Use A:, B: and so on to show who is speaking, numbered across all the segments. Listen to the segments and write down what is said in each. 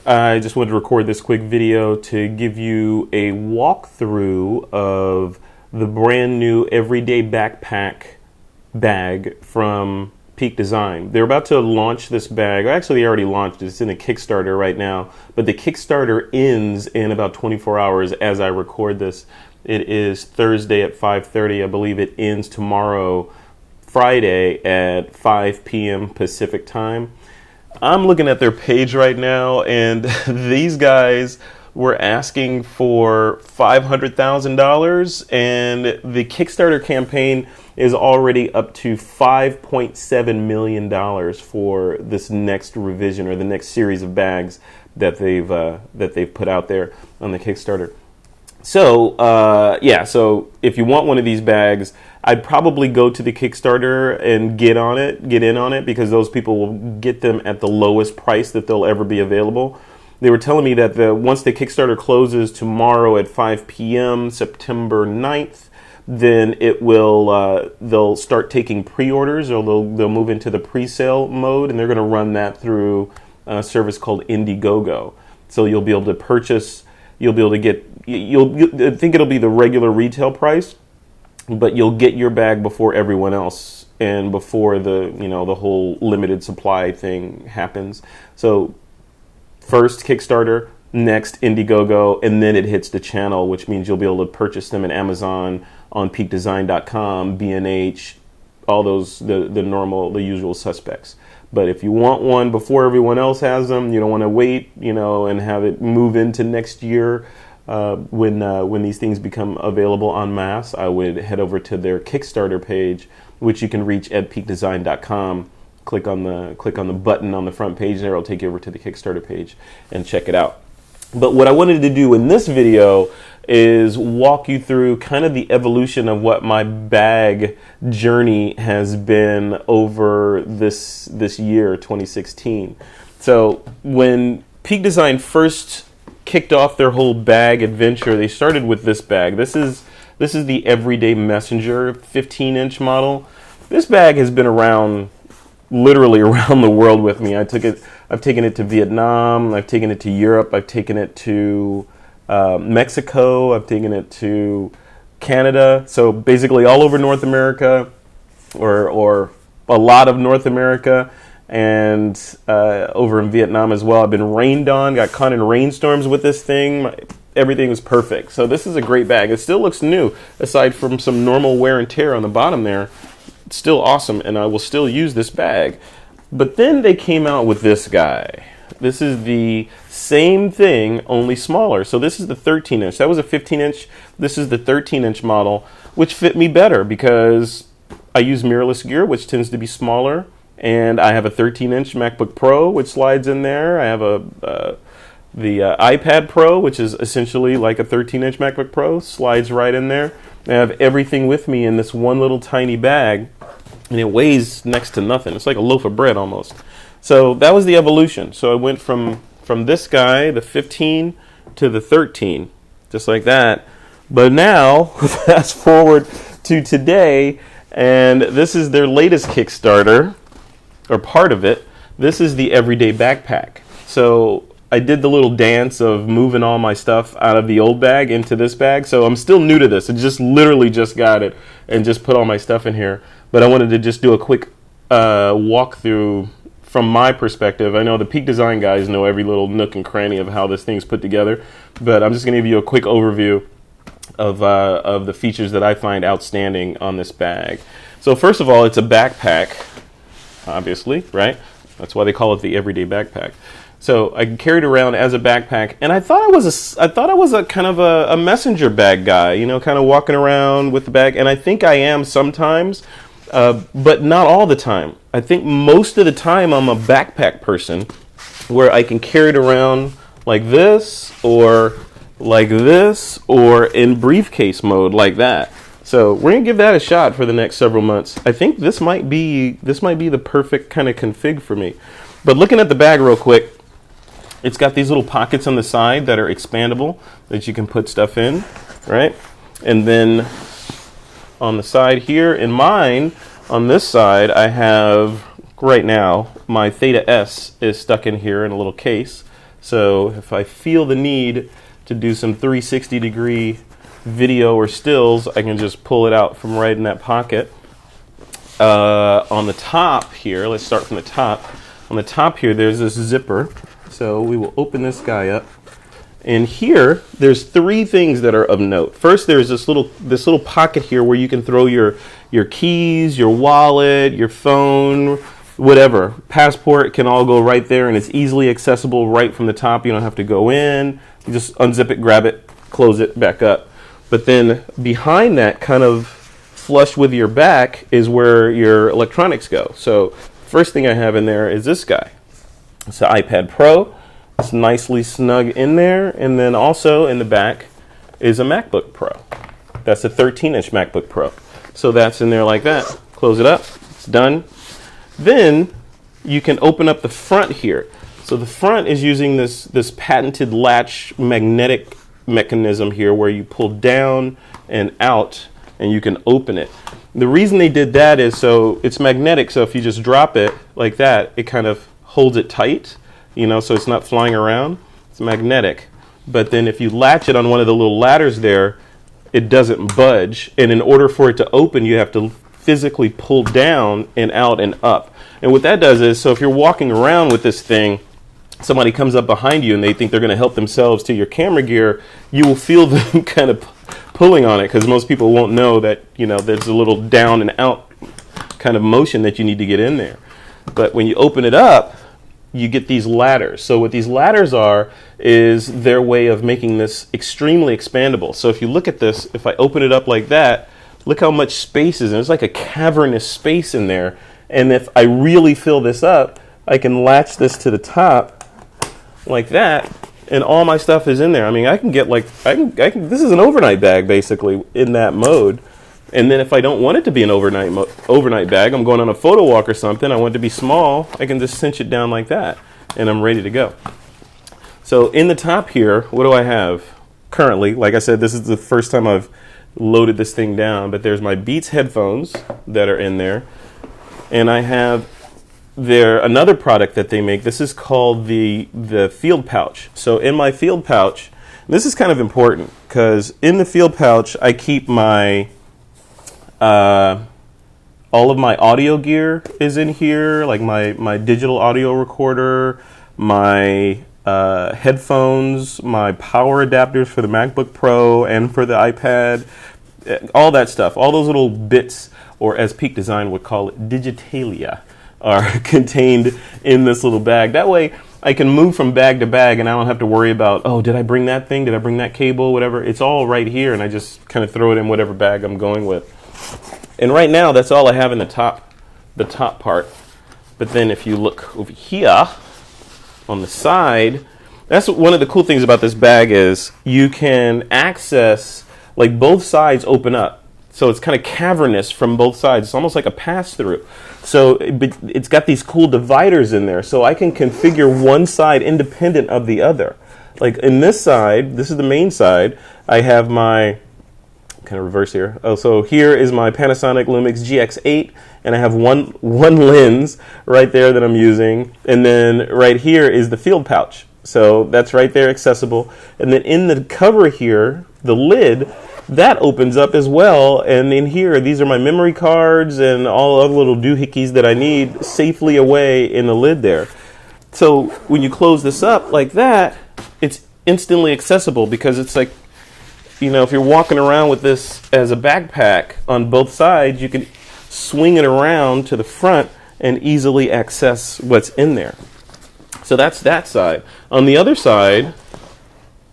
A: I just wanted to record this quick video to give you a walkthrough of the brand new Everyday Backpack bag from Peak Design. They're about to launch this bag. Actually, they already launched it. It's in a Kickstarter right now, but the Kickstarter ends in about 24 hours as I record this. It is Thursday at 5:30. I believe it ends tomorrow, Friday at 5 p.m. Pacific time. I'm looking at their page right now, and these guys were asking for $500,000, and the Kickstarter campaign is already up to $5.7 million for this next revision or the next series of bags that they've put out there on the Kickstarter. So so if you want one of these bags, I'd probably go to the Kickstarter and get in on it, because those people will get them at the lowest price that they'll ever be available. They were telling me that once the Kickstarter closes tomorrow at 5 p.m. September 9th, then it will they'll start taking pre-orders, or they'll move into the pre-sale mode, and they're going to run that through a service called Indiegogo. So you'll be able to purchase. You'll be able to get. I think it'll be the regular retail price, but you'll get your bag before everyone else and before the whole limited supply thing happens. So first Kickstarter, next Indiegogo, and then it hits the channel, which means you'll be able to purchase them at Amazon, on peakdesign.com, B&H, all those the usual suspects. But if you want one before everyone else has them, you don't want to wait, and have it move into next year when these things become available en masse, I would head over to their Kickstarter page, which you can reach at peakdesign.com. Click on the button on the front page there. It'll take you over to the Kickstarter page and check it out. But what I wanted to do in this video is walk you through kind of the evolution of what my bag journey has been over this year, 2016. So when Peak Design first kicked off their whole bag adventure, they started with this bag. This is the Everyday Messenger 15-inch model. This bag has been around literally around the world with me. I've taken it to Vietnam, I've taken it to Europe, I've taken it to Mexico, I've taken it to Canada. So basically all over North America, or a lot of North America, and over in Vietnam as well. I've been rained on, got caught in rainstorms with this thing. Everything was perfect. So this is a great bag. It still looks new, aside from some normal wear and tear on the bottom there. It's still awesome, and I will still use this bag. But then they came out with this guy. This is the same thing, only smaller. So this is the 13-inch. That was a 15-inch. This is the 13-inch model, which fit me better because I use mirrorless gear, which tends to be smaller, and I have a 13-inch MacBook Pro, which slides in there. I have the iPad Pro, which is essentially like a 13-inch MacBook Pro, slides right in there. I have everything with me in this one little tiny bag, and it weighs next to nothing. It's like a loaf of bread almost. So that was the evolution. So I went from this guy, the 15, to the 13, just like that. But now, fast forward to today, and this is their latest Kickstarter, or part of it. This is the Everyday Backpack. So I did the little dance of moving all my stuff out of the old bag into this bag. So I'm still new to this. I literally just got it and just put all my stuff in here. But I wanted to just do a quick walkthrough from my perspective. I know the Peak Design guys know every little nook and cranny of how this thing's put together, but I'm just going to give you a quick overview of the features that I find outstanding on this bag. So first of all, it's a backpack, obviously, right? That's why they call it the Everyday Backpack. So I can carry it around as a backpack, and I thought I was a kind of a messenger bag guy, kind of walking around with the bag, and I think I am sometimes, but not all the time. I think most of the time I'm a backpack person, where I can carry it around like this, or in briefcase mode like that. So we're gonna give that a shot for the next several months. I think this might be the perfect kind of config for me. But looking at the bag real quick, it's got these little pockets on the side that are expandable that you can put stuff in, right? And then on the side here, in mine, on this side, I have, right now, my Theta S is stuck in here in a little case. So if I feel the need to do some 360-degree video or stills, I can just pull it out from right in that pocket. On the top here, let's start from the top. On the top here, there's this zipper. So we will open this guy up. And here, there's three things that are of note. First, there's this little pocket here where you can throw your keys, your wallet, your phone, whatever. Passport can all go right there, and it's easily accessible right from the top. You don't have to go in. You just unzip it, grab it, close it back up. But then behind that, kind of flush with your back, is where your electronics go. So first thing I have in there is this guy. It's the iPad Pro. It's nicely snug in there. And then also in the back is a MacBook Pro. That's a 13-inch MacBook Pro. So that's in there like that. Close it up. It's done. Then you can open up the front here. So the front is using this patented latch magnetic mechanism here where you pull down and out and you can open it. The reason they did that is so it's magnetic, so if you just drop it like that, it kind of holds it tight, so it's not flying around. It's magnetic. But then if you latch it on one of the little ladders there, it doesn't budge. And in order for it to open, you have to physically pull down and out and up. And what that does is, so if you're walking around with this thing, somebody comes up behind you and they think they're going to help themselves to your camera gear, you will feel them kind of pulling on it, because most people won't know that, there's a little down and out kind of motion that you need to get in there. But when you open it up, you get these ladders. So what these ladders are is their way of making this extremely expandable. So if you look at this, if I open it up like that, look how much space is in it. It's like a cavernous space in there. And if I really fill this up, I can latch this to the top like that, and all my stuff is in there. I mean, I can get this is an overnight bag basically in that mode. And then if I don't want it to be an overnight bag, I'm going on a photo walk or something, I want it to be small, I can just cinch it down like that, and I'm ready to go. So in the top here, what do I have currently? Like I said, this is the first time I've loaded this thing down, but there's my Beats headphones that are in there. And I have another product that they make. This is called the Field Pouch. So in my Field Pouch, this is kind of important, because in the Field Pouch, I keep my all of my audio gear is in here, like my digital audio recorder, my headphones, my power adapters for the MacBook Pro and for the iPad, all that stuff, all those little bits, or as Peak Design would call it, digitalia, are contained in this little bag. That way I can move from bag to bag and I don't have to worry about, oh, did I bring that thing? Did I bring that cable? Whatever. It's all right here, and I just kind of throw it in whatever bag I'm going with. And right now, that's all I have in the top part. But then if you look over here on the side, that's one of the cool things about this bag is you can access, like both sides open up. So it's kind of cavernous from both sides. It's almost like a pass-through. So it's got these cool dividers in there. So I can configure one side independent of the other. Like in this side, this is the main side, I have my, kind of reverse here. Oh, so here is my Panasonic Lumix GX8, and I have one lens right there that I'm using. And then right here is the Field Pouch. So that's right there, accessible. And then in the cover here, the lid, that opens up as well. And in here, these are my memory cards and all other little doohickeys that I need safely away in the lid there. So when you close this up like that, it's instantly accessible, because it's like, if you're walking around with this as a backpack on both sides, you can swing it around to the front and easily access what's in there. So that's that side. On the other side,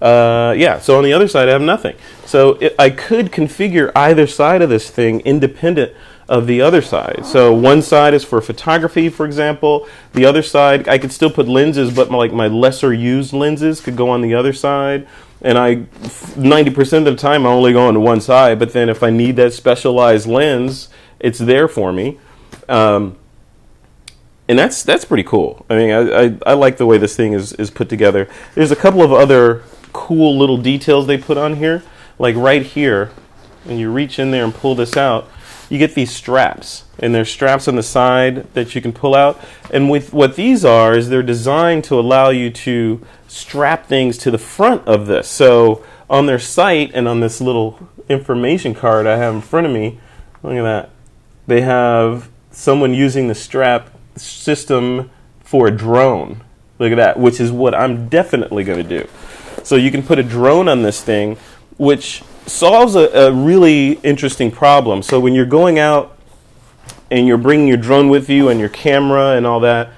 A: so on the other side I have nothing. So I could configure either side of this thing independent of the other side. So one side is for photography, for example. The other side, I could still put lenses, but my lesser used lenses could go on the other side. And 90% of the time, I only go on to one side. But then if I need that specialized lens, it's there for me. And that's pretty cool. I mean, I like the way this thing is put together. There's a couple of other cool little details they put on here. Like right here, when you reach in there and pull this out, you get these straps, and there's straps on the side that you can pull out. And with what these are is they're designed to allow you to strap things to the front of this. So on their site and on this little information card I have in front of me, look at that. They have someone using the strap system for a drone. Look at that, which is what I'm definitely going to do. So you can put a drone on this thing, which solves a really interesting problem. So when you're going out and you're bringing your drone with you and your camera and all that,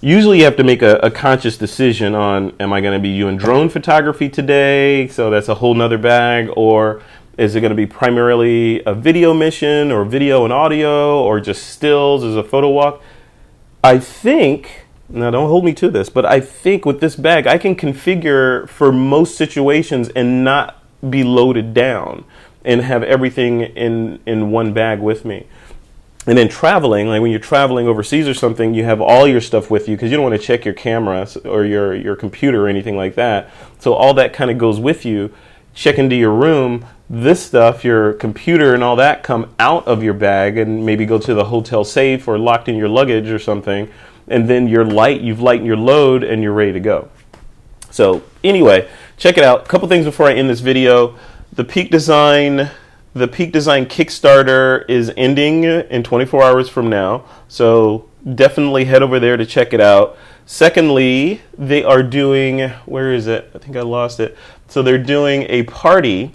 A: usually you have to make a conscious decision on, am I going to be doing drone photography today? So that's a whole nother bag. Or is it going to be primarily a video mission or video and audio or just stills as a photo walk? I think, now don't hold me to this, but I think with this bag I can configure for most situations and not be loaded down and have everything in one bag with me. And then traveling, like when you're traveling overseas or something, you have all your stuff with you because you don't want to check your camera or your computer or anything like that. So all that kind of goes with you. Check into your room. This stuff, your computer and all that, come out of your bag and maybe go to the hotel safe or locked in your luggage or something. And then you've lightened your load and you're ready to go. So anyway, check it out. A couple things before I end this video. The Peak Design Kickstarter is ending in 24 hours from now. So definitely head over there to check it out. Secondly, they are doing, where is it? I think I lost it. So they're doing a party.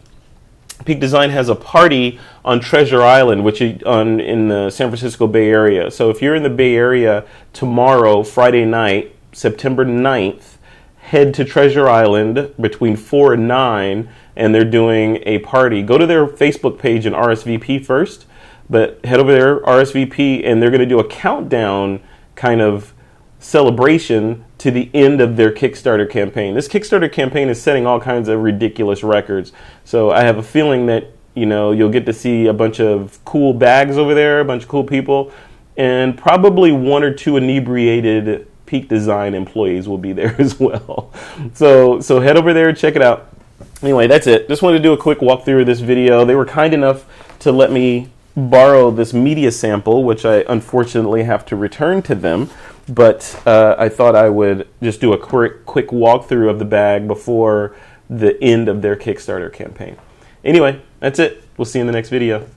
A: Peak Design has a party on Treasure Island, which is in the San Francisco Bay Area. So if you're in the Bay Area tomorrow, Friday night, September 9th, head to Treasure Island between 4 and 9, and they're doing a party. Go to their Facebook page and RSVP first, but head over there, RSVP, and they're going to do a countdown kind of celebration to the end of their Kickstarter campaign. This Kickstarter campaign is setting all kinds of ridiculous records. So I have a feeling that, you know, you'll get to see a bunch of cool bags over there, a bunch of cool people, and probably one or two inebriated Peak Design employees will be there as well. So head over there and check it out. Anyway, that's it. Just wanted to do a quick walkthrough of this video. They were kind enough to let me borrow this media sample, which I unfortunately have to return to them. But I thought I would just do a quick walkthrough of the bag before the end of their Kickstarter campaign. Anyway, that's it. We'll see you in the next video.